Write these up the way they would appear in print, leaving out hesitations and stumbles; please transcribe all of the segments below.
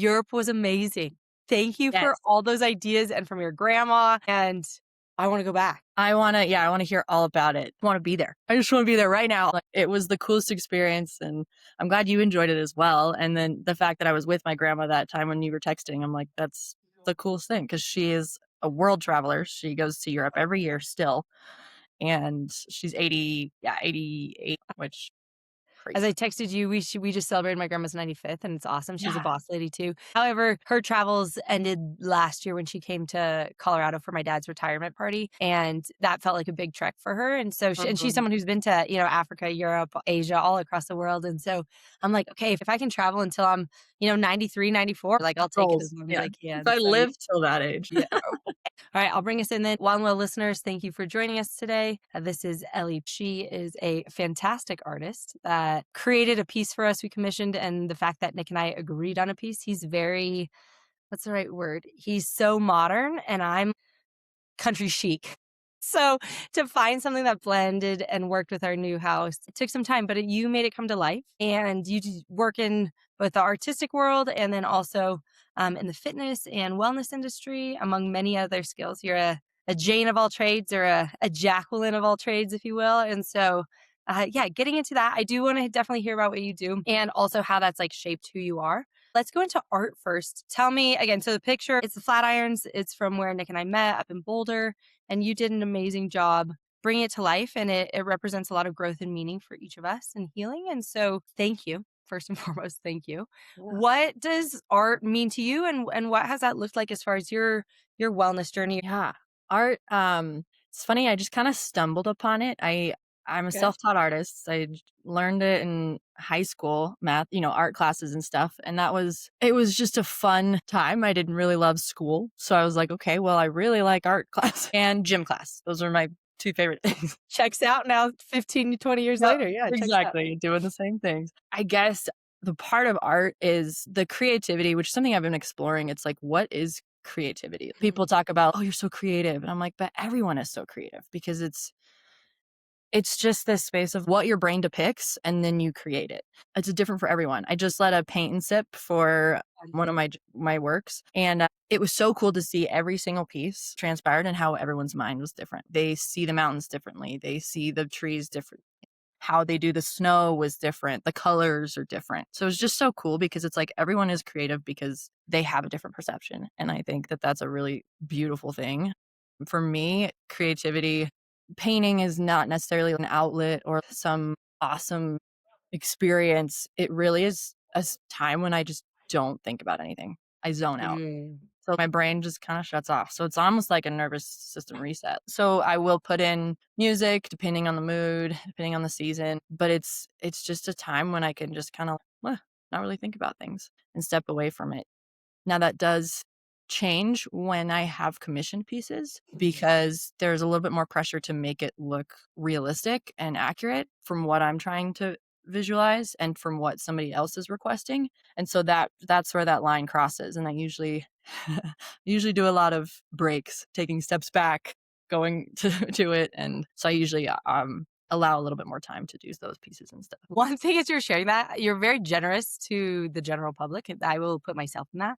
Europe was amazing. Thank you for Yes. all those ideas and from your grandma, and I wanna go back. I wanna hear all about it. I wanna be there. I just wanna be there right now. Like, it was the coolest experience, and I'm glad you enjoyed it as well, and then the fact that I was with my grandma that time when you were texting, I'm like, "That's the coolest thing because she is a world traveler. She goes to Europe every year still, and she's 88, which As crazy. I texted you, we just celebrated my grandma's 95th, and it's awesome. She's a Yeah. boss lady too. However, her travels ended last year when she came to Colorado for my dad's retirement party, and that felt like a big trek for her. And so, she's Mhm. someone who's been to Africa, Europe, Asia, all across the world. And so, I'm like, okay, if I can travel until I'm 93, 94, like I'll take it as Goals, long as yeah. I If can. I So yeah. live till that age. Yeah. All right, I'll bring us in then. One Well listeners, thank you for joining us today. This is Ellie. She is a fantastic artist that created a piece for us we commissioned. And the fact that Nick and I agreed on a piece, he's very, what's the right word? He's so modern, and I'm country chic. So to find something that blended and worked with our new house, it took some time, but you made it come to life. And you work in both the artistic world and then also in the fitness and wellness industry, among many other skills. You're a Jane of all trades, or a Jacqueline of all trades, if you will. And so, yeah, getting into that, I do want to definitely hear about what you do and also how that's like shaped who you are. Let's go into art first. Tell me again. So the picture, it's the Flatirons. It's from where Nick and I met up in Boulder, and you did an amazing job bringing it to life. And it represents a lot of growth and meaning for each of us and healing. And so, thank you. First and foremost, thank you. Yeah. What does art mean to you, and what has that looked like as far as your wellness journey? Yeah. Art, it's funny, I just kinda stumbled upon it. I'm a Okay. self-taught artist. Learned it in high school, math, art classes and stuff, and it was just a fun time. I didn't really love school, so I was like, "Okay, well, I really like art class and gym class." Those are my 2 favorite things. Checks out now 15 to 20 years Yep, later. Yeah, it checks out. exactly, doing the same things. I guess the part of art is the creativity, which is something I've been exploring. It's like, what is creativity? People talk about, "Oh, you're so creative." And I'm like, "But everyone is so creative because it's just this space of what your brain depicts and then you create it." It's different for everyone. I just led a paint and sip for one of my works, and it was so cool to see every single piece transpired and how everyone's mind was different. They see the mountains differently. They see the trees different. How they do the snow was different. The colors are different. So it's just so cool because it's like everyone is creative because they have a different perception. And I think that that's a really beautiful thing. For me, creativity, painting is not necessarily an outlet or some awesome experience. It really is time when I just don't think about anything. I zone out. Mm. So my brain just kinda shuts off. So it's almost like a nervous system reset. So I will put in music depending on the mood, depending on the season, but it's just a time when I can just kinda, not really think about things and step away from it. Now that does change when I have commissioned pieces because there's a little bit more pressure to make it look realistic and accurate from what I'm trying to visualize and from what somebody else is requesting. And so that's where that line crosses. And I usually usually do a lot of breaks, taking steps back, going to it. And so I usually allow a little bit more time to do those pieces and stuff. One thing is you're sharing that, you're very generous to the general public, and I will put myself in that,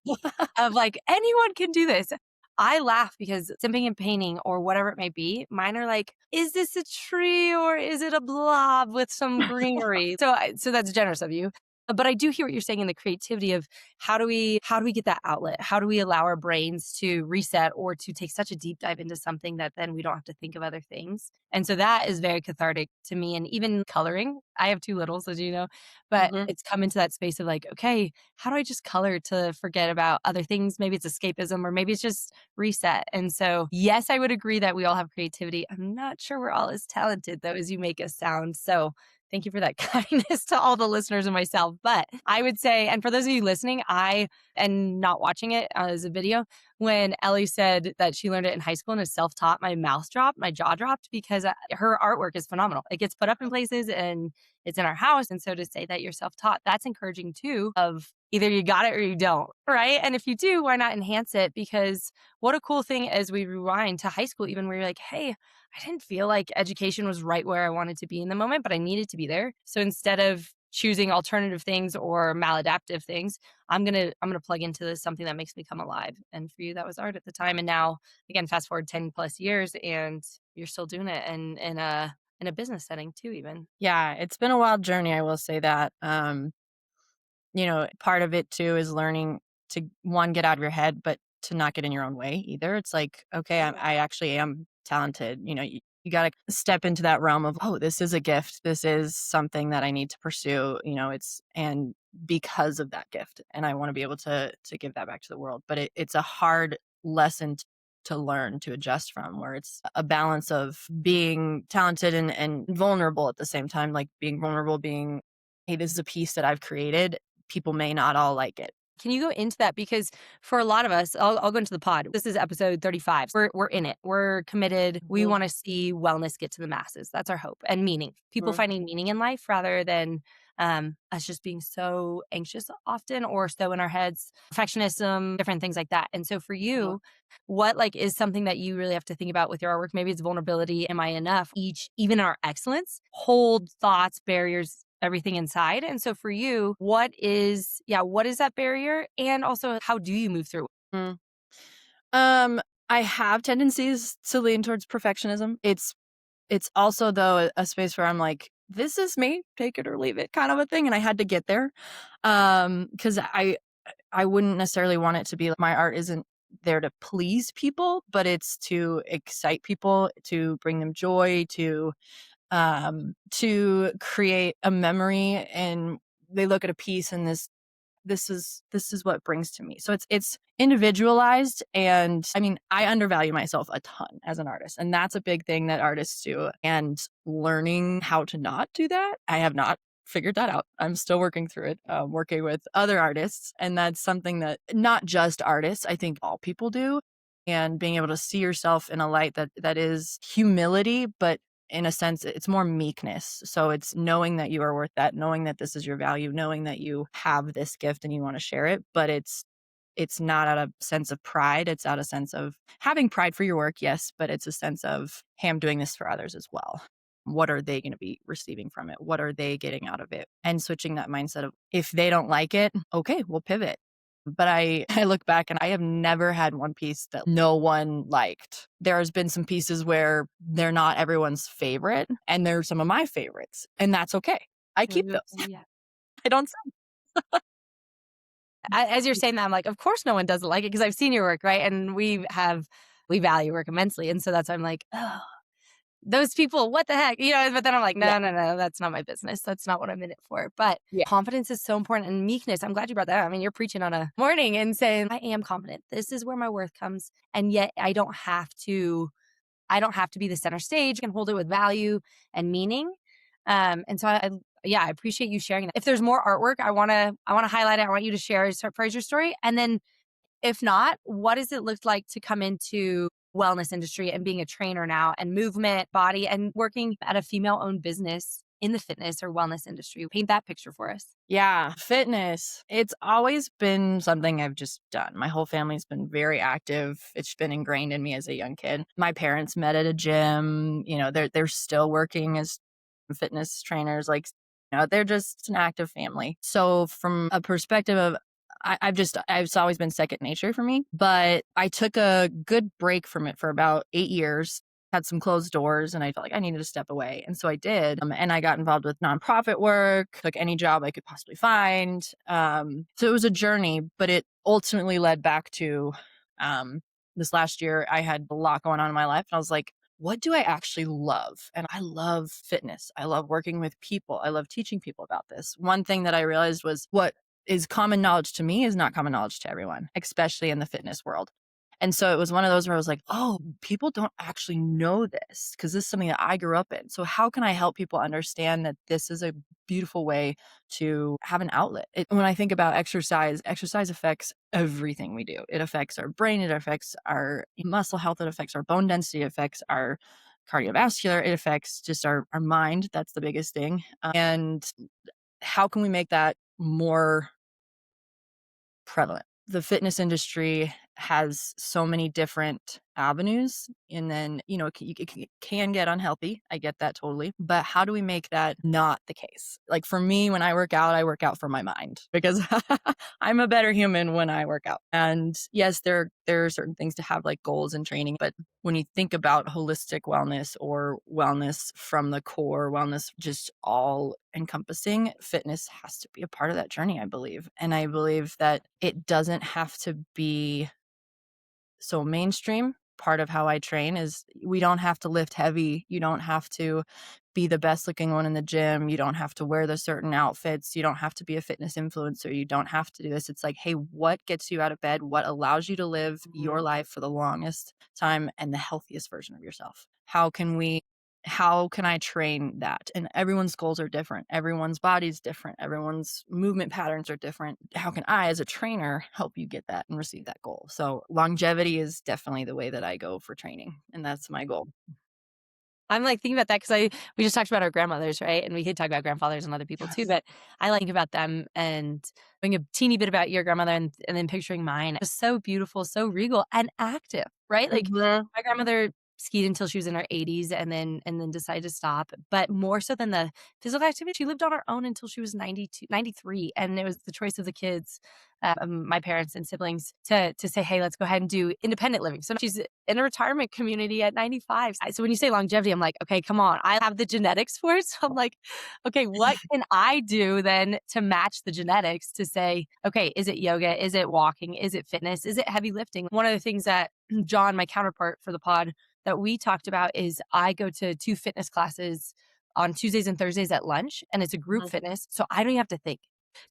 of like, anyone can do this. I laugh because simping and painting or whatever it may be, mine are like, is this a tree or is it a blob with some greenery? So that's generous of you. But I do hear what you're saying in the creativity of how do we get that outlet? How do we allow our brains to reset or to take such a deep dive into something that then we don't have to think of other things? And so that is very cathartic to me. And even coloring, I have two littles, as you know, but Mhm. it's come into that space of like, okay, how do I just color to forget about other things? Maybe it's escapism or maybe it's just reset. And so, yes, I would agree that we all have creativity. I'm not sure we're all as talented though as you make us sound. So, thank you for that kindness to all the listeners and myself. But I would say, and for those of you listening, and not watching it as a video, when Ellie said that she learned it in high school and is self taught, my mouth dropped, my jaw dropped because her artwork is phenomenal. It gets put up in places and it's in our house. And so to say that you're self taught, that's encouraging too, of either you got it or you don't. Right. And if you do, why not enhance it? Because what a cool thing as we rewind to high school, even where you're like, hey, I didn't feel like education was right where I wanted to be in the moment, but I needed to be there. So instead of choosing alternative things or maladaptive things, I'm gonna plug into this something that makes me come alive. And for you, that was art at the time. And now, again, fast forward 10 plus years, and you're still doing it, and in a business setting too, even. Yeah, it's been a wild journey, I will say that. Part of it too is learning to one, get out of your head, but to not get in your own way either. It's like, okay, I actually am talented. You got to step into that realm of, oh, this is a gift. This is something that I need to pursue. And because of that gift, and I want to be able to give that back to the world. But it's a hard lesson to learn to adjust from, where it's a balance of being talented and vulnerable at the same time, like being vulnerable, being, hey, this is a piece that I've created. People may not all like it. Can you go into that? Because for a lot of us, I'll go into the pod. This is episode 35. We're in it. We're committed. We Mhm. want to see wellness get to the masses. That's our hope and meaning. People Mhm. finding meaning in life rather than us just being so anxious often or so in our heads, perfectionism, different things like that. And so for Mhm. you, what like is something that you really have to think about with your artwork? Maybe it's vulnerability. Am I enough? Each, even our excellence, hold thoughts, barriers, everything inside. And so for you, what is that barrier? And also how do you move through it? Mm. Um, I have tendencies to lean towards perfectionism. It's also though a space where I'm like, this is me, take it or leave it kind of a thing. And I had to get there. Because I wouldn't necessarily want it to be like my art isn't there to please people, but it's to excite people, to bring them joy, to create a memory. And they look at a piece and this is what it brings to me. So it's individualized, and I mean, I undervalue myself a ton as an artist, and that's a big thing that artists do. And learning how to not do that, I have not figured that out. I'm still working through it, working with other artists, and that's something that not just artists, I think all people do. And being able to see yourself in a light that is humility, but in a sense, it's more meekness. So it's knowing that you are worth that, knowing that this is your value, knowing that you have this gift and you want to share it, but it's not out of sense of pride. It's out of sense of having pride for your work, yes, but it's a sense of, hey, I'm doing this for others as well. What are they going to be receiving from it? What are they getting out of it? And switching that mindset of, if they don't like it, okay, we'll pivot. But I look back and I have never had one piece that no one liked. There has been some pieces where they're not everyone's favorite, and they're some of my favorites, and that's okay. I keep those. Yeah. I don't sell. As you're saying that, I'm like, of course no one doesn't like it because I've seen your work, right? And we value work immensely. And so that's why I'm like, oh, those people, what the heck? But then I'm like, Yeah, no, no, no, that's not my business. That's not what I'm in it for. But yeah, confidence is so important and meekness. I'm glad you brought that up. I mean, you're preaching on a morning and saying, I am confident. This is where my worth comes. And yet I don't have to be the center stage. I can hold it with value and meaning. And so yeah, I appreciate you sharing that. If there's more artwork, I want to highlight it. I want you to share, surprise your story. And then if not, what does it look like to come into wellness industry and being a trainer now and movement, body, and working at a female owned business in the fitness or wellness industry? Paint that picture for us. yeah. Fitness. It's always been something I've just done. My whole family's been very active. It's been ingrained in me as a young kid. My parents met at a gym. They're still working as fitness trainers. Like, they're just an active family. So from a perspective of, it's always been second nature for me, but I took a good break from it for about 8 years, had some closed doors, and I felt like I needed to step away. And so I did. And I got involved with nonprofit work, took any job I could possibly find. So it was a journey, but it ultimately led back to this last year. I had a lot going on in my life. And I was like, what do I actually love? And I love fitness. I love working with people. I love teaching people about this. One thing that I realized was what is common knowledge to me is not common knowledge to everyone, especially in the fitness world. And so it was one of those where I was like, oh, people don't actually know this because this is something that I grew up in. So how can I help people understand that this is a beautiful way to have an outlet? When I think about exercise, exercise affects everything we do. It affects our brain, it affects our muscle health, it affects our bone density, it affects our cardiovascular, it affects just our mind. That's the biggest thing. And how can we make that more prevalent? The fitness industry has so many different avenues. And then, it can get unhealthy. I get that totally. But how do we make that not the case? Like for me, when I work out for my mind because I'm a better human when I work out. And yes, there are certain things to have like goals and training, but when you think about holistic wellness or wellness from the core, wellness just all encompassing, fitness has to be a part of that journey, I believe. And I believe that it doesn't have to be so mainstream. Part of how I train is we don't have to lift heavy. You don't have to be the best looking one in the gym. You don't have to wear the certain outfits. You don't have to be a fitness influencer. You don't have to do this. It's like, hey, what gets you out of bed? What allows you to live your Mhm. life for the longest time and the healthiest version of yourself? How can I train that? And everyone's goals are different. Everyone's body's different. Everyone's movement patterns are different. How can I, as a trainer, help you get that and receive that goal? So longevity is definitely the way that I go for training. And that's my goal. I'm, like, thinking about that because I we just talked about our grandmothers, right? And we could talk about grandfathers and other people too, Yes. but I like think about them and knowing a teeny bit about your grandmother and then picturing mine. Just so beautiful, so regal and active, right? Like, Mhm. my grandmother skied until she was in her 80s and then decided to stop, but more so than the physical activity, she lived on her own until she was 92, 93, and it was the choice of the kids, my parents and siblings to say, "Hey, let's go ahead and do independent living." So now she's in a retirement community at 95. So when you say longevity, I'm like, "Okay, come on. I have the genetics for it." So I'm like, "Okay, what can I do then to match the genetics to say, okay, is it yoga? Is it walking? Is it fitness? Is it heavy lifting?" One of the things that John, my counterpart for the pod, that we talked about is I go to 2 fitness classes on Tuesdays and Thursdays at lunch, and it's a group Mhm. fitness, so I don't even have to think.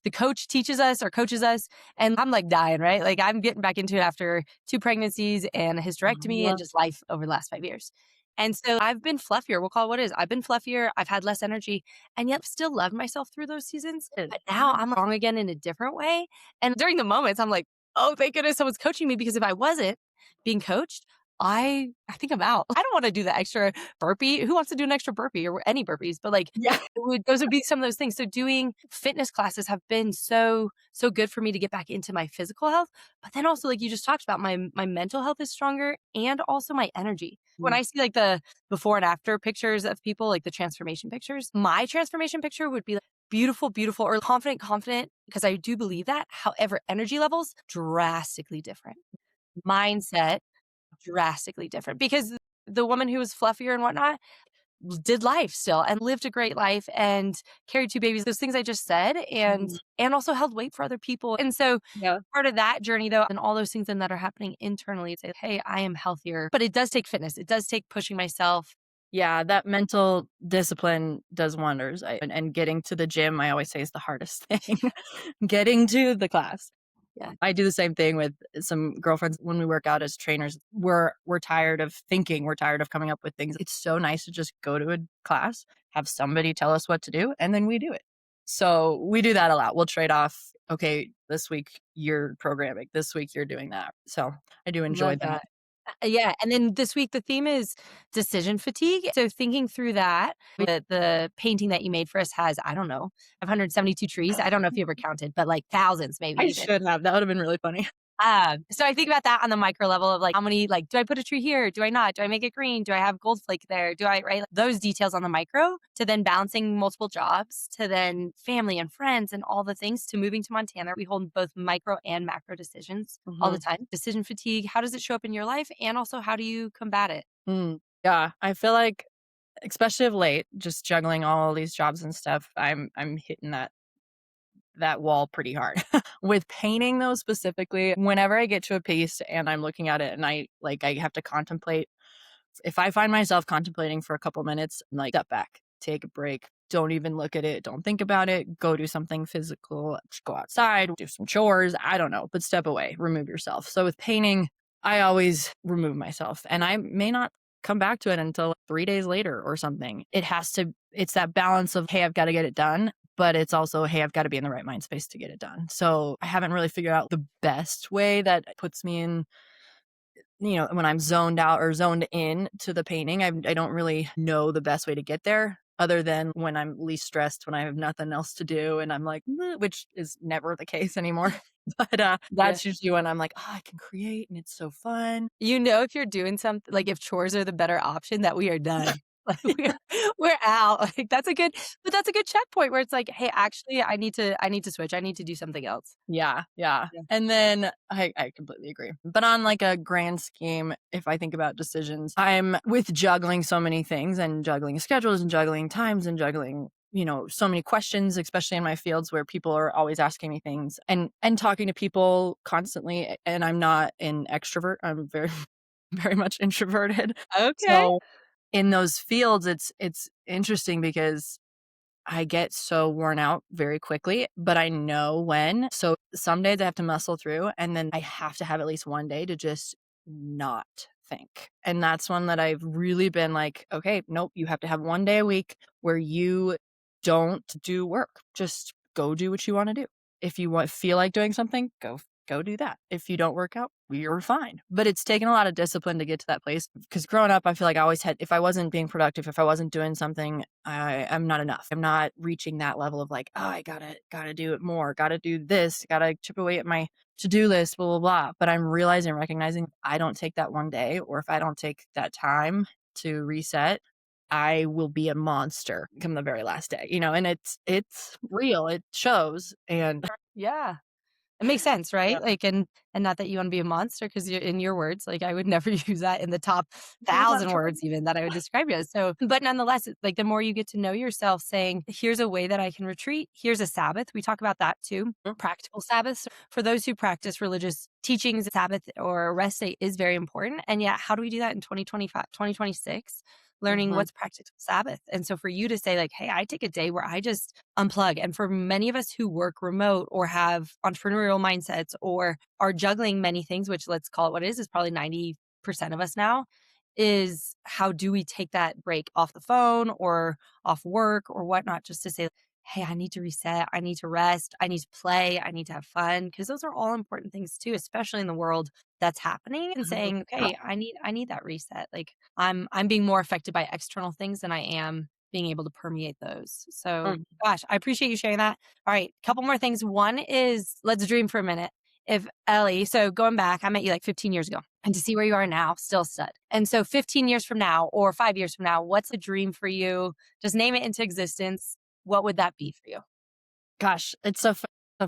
The coach teaches us or coaches us, and I'm, like, dying, right? Like, I'm getting back into it after 2 pregnancies and a hysterectomy and Mhm. just life over the last 5 years. And so I've been fluffier, we'll call it what it is. I've been fluffier, I've had less energy, and yet still loved myself through those seasons, Good. but now I'm strong again in a different way, and during the moments, I'm like, "Oh, thank goodness someone's coaching me," because if I wasn't being coached, I think I'm out. I don't wanna do the extra burpee. Who wants to do an extra burpee or any burpees? But, like, Yeah. those would be some of those things. So doing fitness classes have been so good for me to get back into my physical health, but then also, like you just talked about, my mental health is stronger and also my energy. When Mm. I see, like, the before and after pictures of people, like the transformation pictures, my transformation picture would be, like, beautiful, beautiful, or confident, confident, because I do believe that. However, energy levels, drastically different. Mindset, drastically different because the woman who was fluffier and whatnot did life still and lived a great life and carried 2 babies, those things I just said, Mhm. and also held weight for other people. And so Yeah. part of that journey though, and all those things then that are happening internally say, "Hey, I am healthier." But it does take fitness. It does take pushing myself. Yeah, that mental discipline does wonders. And getting to the gym, I always say is the hardest thing. Getting to the class. Yeah. I do the same thing with some girlfriends when we work out as trainers. We're tired of thinking, we're tired of coming up with things. It's so nice to just go to a class, have somebody tell us what to do, and then we do it. So we do that a lot. We'll trade off, okay, this week you're programming, this week you're doing that. So I do enjoy Love that. that. Yeah, and then this week the theme is decision fatigue. So thinking through that, the painting that you made for us has, I don't know, 572 trees. I don't know if you ever counted, but like thousands maybe I even. should have. That would have been really funny. So I think about that on the micro level of like how many like do I put a tree here? Do I not? Do I make it green? Do I have gold flake there? Do I right? Those details on the micro to then balancing multiple jobs to then family and friends and all the things to moving to Montana. We hold both micro and macro decisions all the Mhm. time. Decision fatigue, how does it show up in your life? And also how do you combat it? Yeah, I feel like, especially of late, just juggling all these jobs and stuff, I'm hitting that wall pretty hard. With painting though specifically, whenever I get to a piece and I'm looking at it and I have to contemplate, if I find myself contemplating for a couple minutes, I'm like step back, take a break, don't even look at it, don't think about it, go do something physical, just go outside, do some chores, I don't know, but step away, remove yourself. So with painting, I always remove myself and I may not come back to it until 3 days later or something. It's that balance of, hey, I've got to get it done, but it's also, hey, I've got to be in the right mind space to get it done. So I haven't really figured out the best way that puts me in, when I'm zoned out or zoned in to the painting. I don't really know the best way to get there. other than when I'm least stressed, when I have nothing else to do and I'm like, "Meh," which is never the case anymore. But, Yeah. that's usually when I'm like, "Oh, I can create and it's so fun." You know, if you're doing something like, if chores are the better option, that we are done. Like, we're out. Like, that's a good checkpoint where it's like, "Hey, actually, I need to switch. I need to do something else." Yeah, yeah. Yeah. And then I completely agree. But on like a grand scheme, if I think about decisions, I'm with juggling so many things and juggling schedules and juggling times and juggling, so many questions, especially in my fields where people are always asking me things and talking to people constantly. And I'm not an extrovert. I'm very, very much introverted. Okay. So in those fields, it's interesting because I get so worn out very quickly, but I know when. So some days I have to muscle through, and then I have to have at least one day to just not think. And that's one that I've really been like, okay, nope, you have to have one day a week where you don't do work. Just go do what you want to do. If you feel like doing something, go do that. If you don't work out, you're fine. But it's taken a lot of discipline to get to that place because growing up, I feel like I always had, if I wasn't being productive, if I wasn't doing something, I'm not enough. I'm not reaching that level of like, oh, I gotta do it more, gotta do this, gotta chip away at my to-do list, blah, blah, blah. But I'm realizing, recognizing I don't take that one day, or if I don't take that time to reset, I will be a monster come the very last day, and it's real, it shows. And Yeah. It makes sense, yeah, right? Like, and not that you wanna be a monster, because 'cause you're in your words, like, I would never use that in the top that's not 1,000 true. words even that I would describe you as, so but nonetheless, it's like, the more you get to know yourself saying, "Here's a way that I can retreat. Here's a Sabbath." We talk about that too, Mm, practical Sabbaths. For those who practice religious teachings, Sabbath or a rest day is very important, and yet how do we do that in 2025, 2026? Learning mhm, what's practical Sabbath, and so for you to say like, "Hey, I take a day where I just unplug," and for many of us who work remote or have entrepreneurial mindsets or are juggling many things, which let's call it what it is probably 90% of us now, is how do we take that break off the phone or off work or whatnot just to say, "Hey, I need to reset, I need to rest, I need to play, I need to have fun," because those are all important things too, especially in the world that's happening and mhm. saying, "Okay, I need that reset." Like, I'm being more affected by external things than I am being able to permeate those. So, Mm. gosh, I appreciate you sharing that. All right, couple more things. One is let's dream for a minute. If Ellie, so going back, I met you like 15 years ago, and to see where you are now, still stud. And so 15 years from now or 5 years from now, what's a dream for you? Just name it into existence. What would that be for you? Gosh, it's so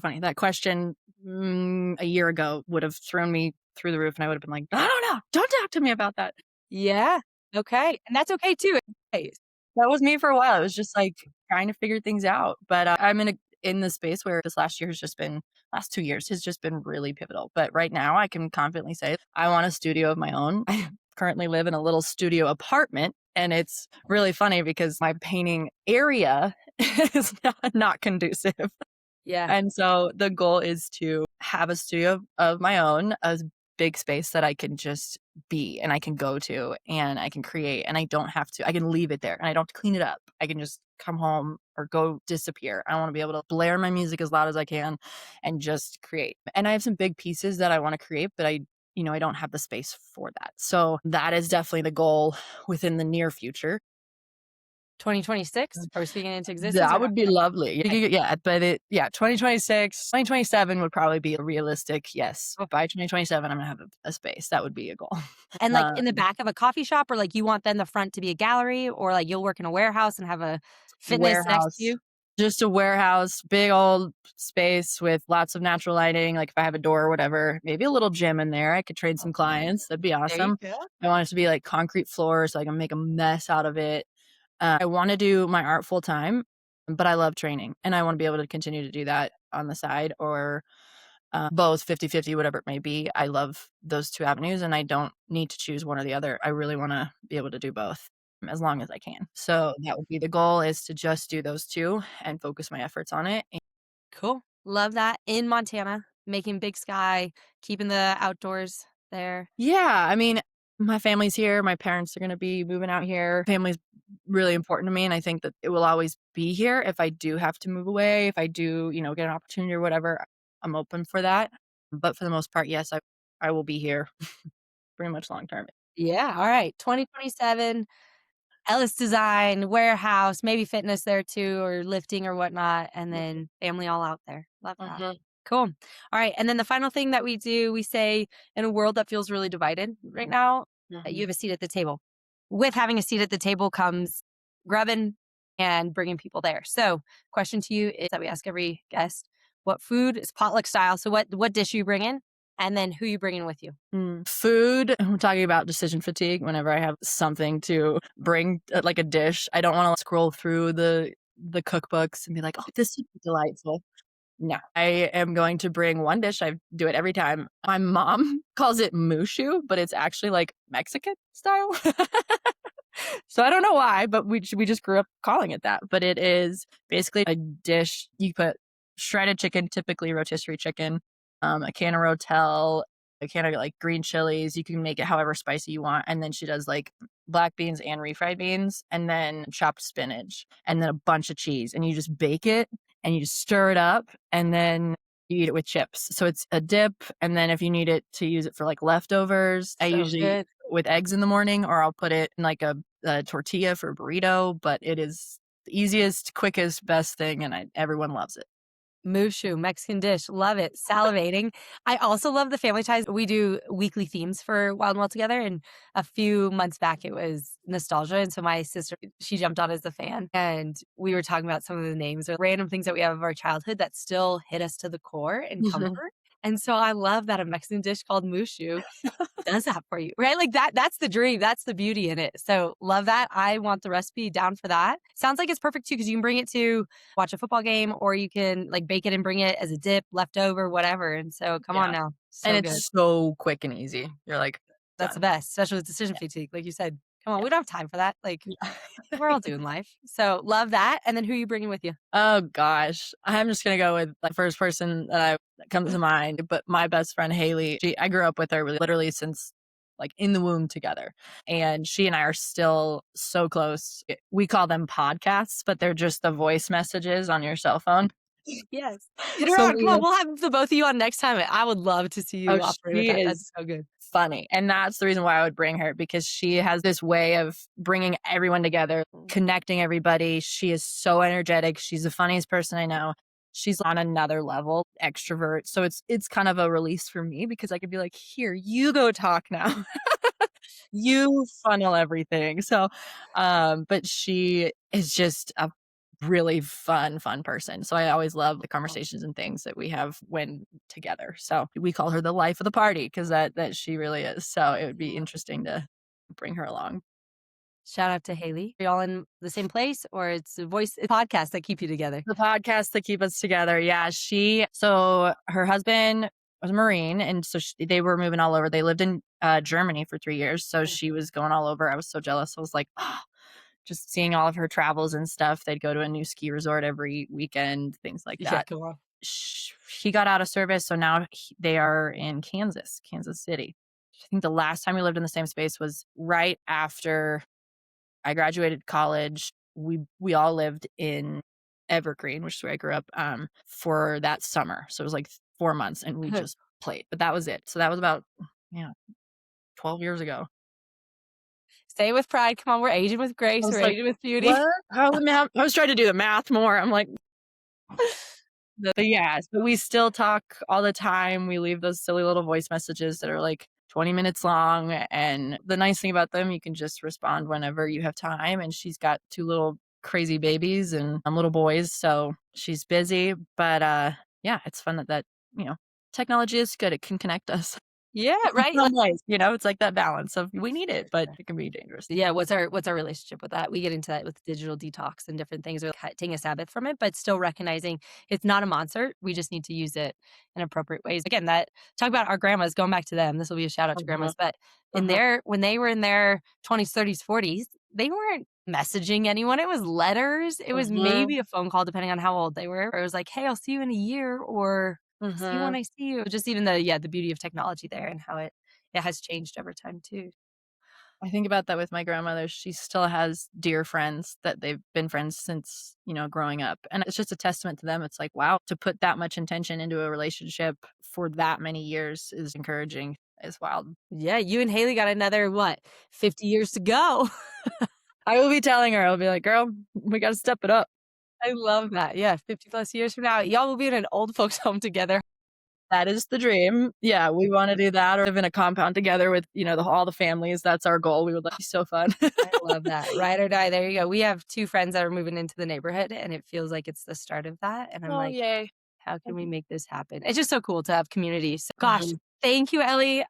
funny. That question, a year ago would have thrown me through the roof, and I would have been like, "I don't know. Don't talk to me about that." Yeah. Okay. And that's okay too. Hey, That was me for a while. I was just, like, trying to figure things out, but, I'm in the space where this last 2 years has just been really pivotal, but right now, I can confidently say I want a studio of my own. I currently live in a little studio apartment, and it's really funny because my painting area is not conducive. yeah. And so the goal is to have a studio of my own, a big space that I can just be and I can go to and I can create and I can leave it there and I don't have to clean it up. I can just come home or go disappear. I want to be able to blare my music as loud as I can and just create. And I have some big pieces that I want to create, but I don't have the space for that. So that is definitely the goal within the near future. 2026? Are we speaking into existence or That not? would be lovely. Okay. Yeah, but 2026, 2027 would probably be a realistic yes. Cool. By 2027, I'm gonna have a space. That would be a goal. And like Uh, in the back of a coffee shop, or like you want then the front to be a gallery, or like you'll work in a warehouse and have a fitness next to warehouse, you? just a warehouse, big old space with lots of natural lighting, like if I have a door or whatever, maybe a little gym in there. I could train some clients. That'd be There you awesome. go. I want it to be like concrete floors so I can make a mess out of it. I wanna do my art full time, but I love training, and I wanna be able to continue to do that on the side or, both 50/50, whatever it may be. I love those 2 avenues, and I don't need to choose one or the other. I really wanna be able to do both as long as I can. So, that would be the goal is to just do those 2 and focus my efforts on it. Cool. Love that. In Montana, making big sky, keeping the outdoors there. Yeah, I mean, my family's here, my parents are gonna be moving out here. Family's really important to me, and I think that it will always be here if I do have to move away, if I do, get an opportunity or whatever, I'm open for that. But for the most part, yes, I will be here pretty much long term. Yeah. All right. 2027. Ellis Design, warehouse, maybe fitness there too, or lifting or whatnot, and then family all out there. Love that. Mhm, Cool. All right. And then the final thing that we do, we say in a world that feels really divided right now, that you mhm. have a seat at the table. With having a seat at the table comes grubbing and bringing people there. So, question to you is that we ask every guest, what food is potluck style? So, what dish you bring in, and then who you bring in with you? Food, I'm talking about decision fatigue whenever I have something to bring, like a dish. I don't wanna scroll through the cookbooks and be like, "Oh, this would be delightful." No, I am going to bring one dish. I do it every time. My mom calls it mushu, but it's actually like Mexican style. So I don't know why, but we just grew up calling it that. But it is basically a dish. You put shredded chicken, typically rotisserie chicken, a can of Rotel, a can of like green chilies. You can make it however spicy you want. And then she does like black beans and refried beans, and then chopped spinach, and then a bunch of cheese. And you just bake it and you just stir it up, and then you eat it with chips. So it's a dip, and then if you need it to use it for like leftovers, I So usually good. with eggs in the morning, or I'll put it in like a tortilla for a burrito, but it is the easiest, quickest, best thing, and everyone loves it. Mushu, Mexican dish. Love it. Salivating. I also love the family ties. We do weekly themes for Wild and Well Together. And a few months back, it was nostalgia. And so my sister, she jumped on as a fan. And we were talking about some of the names or random things that we have of our childhood that still hit us to the core and comfort. And so I love that a Mexican dish called Mushu does that for you, right? Like that's the dream. That's the beauty in it. So love that. I want the recipe down for that. Sounds like it's perfect too, because you can bring it to watch a football game, or you can like bake it and bring it as a dip, leftover, whatever. And so come on Yeah, now. and So good. it's so quick and easy. You're like, That's the done. best, especially with decision Yeah, fatigue. Like you said, come on, yeah, we don't have time for that. Like yeah. we're all doing life. So love that. And then who you bringing with you? Oh gosh, I'm just gonna go with the first person that comes to mind, but my best friend Haley, I grew up with her literally since like in the womb together, and she and I are still so close. We call them podcasts, but they're just the voice messages on your cell phone. Yes. Get her So on. Come on, we'll have the both of you on next time. I would love to see oh, you operate with she that. That's is so good. funny. And that's the reason why I would bring her, because she has this way of bringing everyone together, connecting everybody. She is so energetic. She's the funniest person I know. She's on another level, extrovert. So it's kind of a release for me, because I could be like, "Here, you go talk now." You funnel everything. So, but she is just a really fun person. So I always love the conversations and things that we have when together. So we call her the life of the party, because that she really is. So it would be interesting to bring her along. Shout out to Haley. Are y'all in the same place, or it's a voice podcast that keep you together? The podcasts that keep us together. Yeah, so her husband was a Marine, and so they were moving all over. They lived in Germany for 3 years, so she was going all over. I was so jealous. I was like, oh, just seeing all of her travels and stuff. They'd go to a new ski resort every weekend, things like Yeah, that. come on. He got out of service, so now they are in Kansas City. I think the last time we lived in the same space was right after I graduated college. We all lived in Evergreen, which is where I grew up, for that summer. So it was like 4 months, and we just played, but that was it. So that was about, yeah, 12 years ago. Say it with pride. Come on, we're aging with I grace. was We're like, aging with beauty. "What? How the math?" I was trying to do the math more. I'm like, but yeah, so we still talk all the time. We leave those silly little voice messages that are like 20 minutes long. And the nice thing about them, you can just respond whenever you have time. And she's got two little crazy babies and little boys. So she's busy. But yeah, it's fun that technology is good. It can connect us Yeah, in right. some ways. It's like that balance of we need it, but it can be dangerous. Yeah, what's our relationship with that? We get into that with digital detox and different things, or taking a Sabbath from it, but still recognizing it's not a monster. We just need to use it in appropriate ways. Again, that talk about our grandmas, going back to them. This will be a shout out to Uh-huh, grandmas, but in uh-huh, their when they were in their 20s, 30s, 40s, they weren't messaging anyone. It was letters. It was uh-huh, maybe a phone call, depending on how old they were. Or it was like, hey, I'll see you in a year, or see you when uh-huh. I see you. Just even the beauty of technology there and how it has changed over time too. I think about that with my grandmother. She still has dear friends that they've been friends since, growing up. And it's just a testament to them. It's like, wow, to put that much intention into a relationship for that many years is encouraging. It's wild. Yeah, you and Haley got another what, 50 years to go. I will be telling her, I'll be like, "Girl, we gotta step it up." I love that. Yeah, 50 plus years from now, y'all will be in an old folks home together. That is the dream. Yeah, we wanna do that or live in a compound together with, all the families. That's our goal. We would like be so fun. I love that. Ride or die. There you go. We have 2 friends that are moving into the neighborhood, and it feels like it's the start of that, and I'm Oh, like, yay. "How can we make this happen?" It's just so cool to have community. So gosh, Mhm. thank you, Ellie.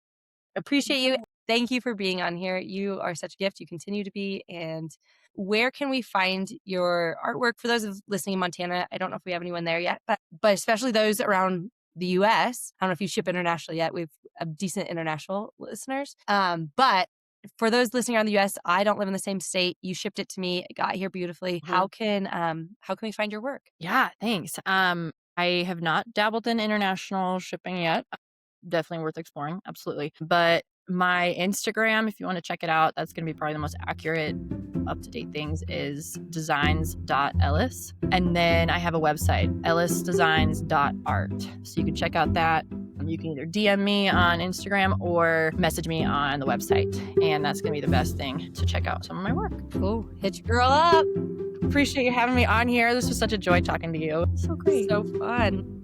Appreciate you. Yeah. Thank you for being on here. You are such a gift. You continue to be. And where can we find your artwork for those of listening in Montana? I don't know if we have anyone there yet, but especially those around the US. I don't know if you ship internationally yet. We've a decent international listeners. But for those listening around the US, I don't live in the same state. You shipped it to me. It got here beautifully. Mhm. How can we find your work? Yeah, thanks. I have not dabbled in international shipping yet. Definitely worth exploring, absolutely. But my Instagram, if you want to check it out, that's going to be probably the most accurate, up to date things is designs.ellis. And then I have a website, ellisdesigns.art. So you can check out that. You can either DM me on Instagram or message me on the website. And that's going to be the best thing to check out some of my work. Cool. Hit your girl up. Appreciate you having me on here. This was such a joy talking to you. So great. So fun.